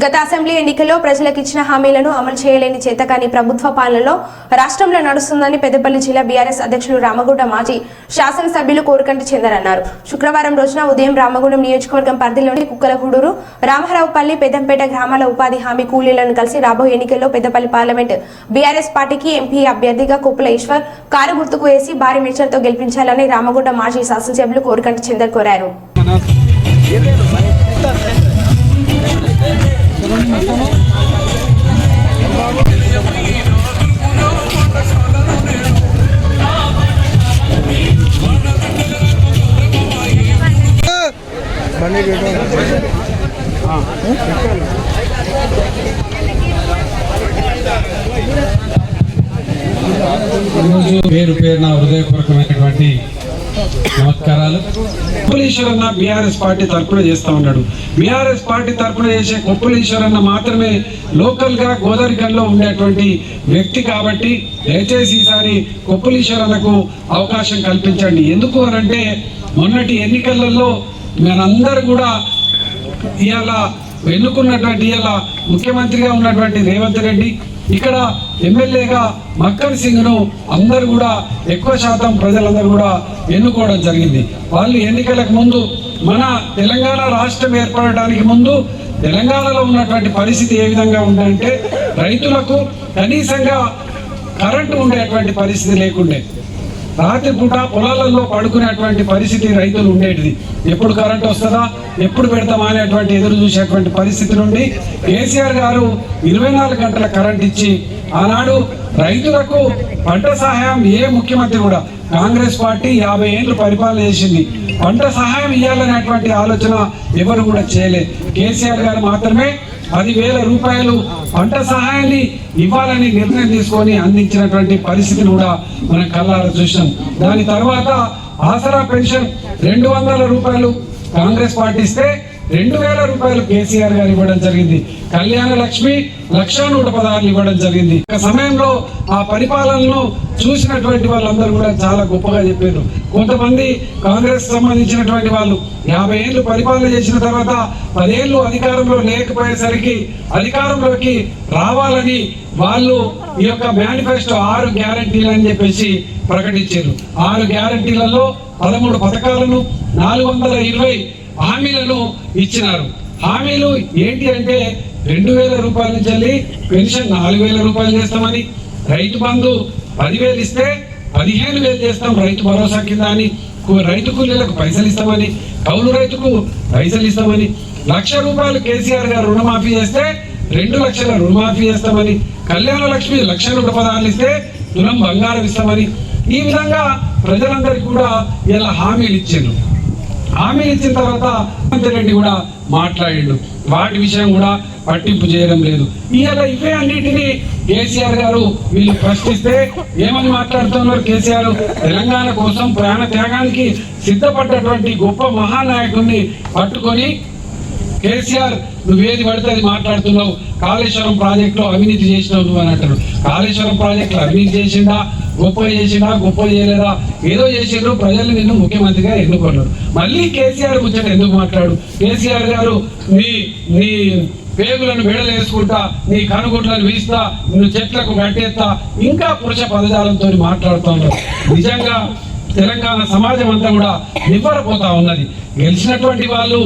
గత అసెంబ్లీ ఎన్నికల్లో ప్రజలకు ఇచ్చిన హామీలను అమలు చేయలేని చేతకాని ప్రభుత్వ పాలనలో రాష్ట్రంలో నడుస్తుందని పెద్దపల్లి జిల్లా బీఆర్ఎస్ అధ్యక్షులు రామగుండ మాజీ శాసనసభ్యులు కోరుకంటి చందర్ అన్నారు. శుక్రవారం రోజున ఉదయం రామగుండం నియోజకవర్గం పరిధిలోని కుక్కలగూడూరు, రామరావుపల్లి, పెద్దంపేట గ్రామాల ఉపాధి హామీ కూలీలను కలిసి రాబోయే ఎన్నికల్లో పెద్దపల్లి పార్లమెంట్ బీఆర్ఎస్ పార్టీకి ఎంపీ అభ్యర్థిగా కుప్పల ఈశ్వర్ కారు గుర్తుకు వేసి భారీ మెజార్టీతో గెలిపించాలని రామగుండ మాజీ శాసనసభ్యులు కోరుకంటి చందర్ కోరారు. పేరు పేరున హృదయపూర్వకమైనటువంటి నమస్కారాలు. కొప్పులీశ్వరన్న బీఆర్ఎస్ పార్టీ తరఫున చేస్తా ఉన్నాడు. బీఆర్ఎస్ పార్టీ తరఫున చేసే కొప్పులీశ్వరన్న మాత్రమే లోకల్ గా గోదావరికంలో ఉండేటువంటి వ్యక్తి కాబట్టి దయచేసి ఈసారి కొప్పులీశ్వరన్నకు అవకాశం కల్పించండి. ఎందుకు అనంటే మొన్నటి ఎన్నికలలో మనందరూ కూడా ఇవాళ ఎన్నుకున్నటువంటి ఇవాళ ముఖ్యమంత్రిగా ఉన్నటువంటి రేవంత్ రెడ్డి, ఇక్కడ ఎమ్మెల్యేగా మక్కర్ సింగ్ ను అందరూ కూడా ఎక్కువ శాతం ప్రజలందరూ కూడా ఎన్నుకోవడం జరిగింది. వాళ్ళు ఎన్నికలకు ముందు మన తెలంగాణ రాష్ట్రం ఏర్పడడానికి ముందు తెలంగాణలో ఉన్నటువంటి పరిస్థితి ఏ విధంగా ఉందంటే రైతులకు కనీసంగా కరెంటు ఉండేటువంటి పరిస్థితి లేకుండే, రాత్రిపూట పొలాలలో పడుకునేటువంటి పరిస్థితి రైతులు ఉండేటిది. ఎప్పుడు కరెంట్ వస్తుందా, ఎప్పుడు పెడతామా అనేటువంటి ఎదురు చూసేటువంటి పరిస్థితి నుండి కేసీఆర్ గారు 24 గంటల కరెంట్ ఇచ్చి ఆనాడు రైతులకు పంట సహాయం ఏ ముఖ్యమంత్రి కూడా, కాంగ్రెస్ పార్టీ 50 ఏళ్ళు పరిపాలన చేసింది, పంట సహాయం ఇవ్వాలనేటువంటి ఆలోచన ఎవరు కూడా చేయలేదు. కేసీఆర్ గారు మాత్రమే 10,000 రూపాయలు పంట సహాయాన్ని ఇవ్వాలని నిర్ణయం తీసుకొని అందించినటువంటి పరిస్థితిని కూడా మనం కళ్ళారా చూసాం. దాని తర్వాత ఆసరా పెన్షన్ 200 రూపాయలు కాంగ్రెస్ పార్టీ ఇస్తే 2,000 రూపాయలు కేసీఆర్ గారు ఇవ్వడం జరిగింది. కళ్యాణ లక్ష్మి 1,116 ఇవ్వడం జరిగింది. ఒక సమయంలో ఆ పరిపాలనను చూసినటువంటి వాళ్ళందరూ కూడా చాలా గొప్పగా చెప్పారు. కొంతమంది కాంగ్రెస్ సంబంధించినటువంటి వాళ్ళు 50 ఏళ్ళు పరిపాలన చేసిన తర్వాత 10 ఏళ్ళు అధికారంలో లేకపోయేసరికి అధికారంలోకి రావాలని వాళ్ళు ఈ యొక్క మేనిఫెస్టో 6 గ్యారంటీలు అని చెప్పేసి ప్రకటించారు. 6 గ్యారంటీలలో 13 పథకాలను 420 హామీలను ఇచ్చినారు. హామీలు ఏంటి అంటే 2,000 రూపాయల నుంచి వెళ్ళి పెన్షన్ 4,000 రూపాయలు చేస్తామని, రైతు బంధు 10,000 ఇస్తే 15,000 చేస్తాం రైతు భరోసా కింద అని, రైతు కూలీలకు పైసలు ఇస్తామని, కౌలు రైతుకు పైసలు ఇస్తామని, 1,00,000 రూపాయలు కేసీఆర్ గారు రుణమాఫీ చేస్తే 2 లక్షల రుణమాఫీ చేస్తామని, కళ్యాణ లక్ష్మి 1,116 ఇస్తే తులం బంగారం ఇస్తామని, ఈ విధంగా ప్రజలందరికీ కూడా ఇలా హామీలు ఇచ్చారు. హామీలు ఇచ్చిన తర్వాత రెడ్డి కూడా మాట్లాడిండు, వాటి విషయం కూడా పట్టింపు చేయడం లేదు. ఇవాళ ఇవే అన్నిటినీ కేసీఆర్ గారు వీళ్ళు ప్రశ్నిస్తే ఏమని మాట్లాడుతున్నారు? కేసీఆర్ తెలంగాణ కోసం ప్రాణ త్యాగానికి సిద్ధపడ్డటువంటి గొప్ప మహానాయకుడిని పట్టుకొని కేసీఆర్ నువ్వేది పడితే అది మాట్లాడుతున్నావు, కాళేశ్వరం ప్రాజెక్టులో అవినీతి చేసినావు నువ్వు అని అంటారు. కాళేశ్వరం ప్రాజెక్టులో అవినీతి చేసిందా, గొప్ప చేసిందా, గొప్ప చేయలేదా, ఏదో చేసిండ్రు, ప్రజలు నిన్ను ముఖ్యమంత్రిగా ఎన్నుకున్నారు. మళ్ళీ కేసీఆర్ ముచ్చట ఎందుకు మాట్లాడు? కేసీఆర్ గారు నీ పేగులను వేడలేసుకుంటా, నీ కనుగుడ్లను వీస్తా, నువ్వు చెట్లకు గట్టేస్తా, ఇంకా పురుష పదజాలంతో మాట్లాడుతున్నారు. నిజంగా తెలంగాణ సమాజం అంతా కూడా నివ్వరపోతా ఉన్నది. గెలిచినటువంటి వాళ్ళు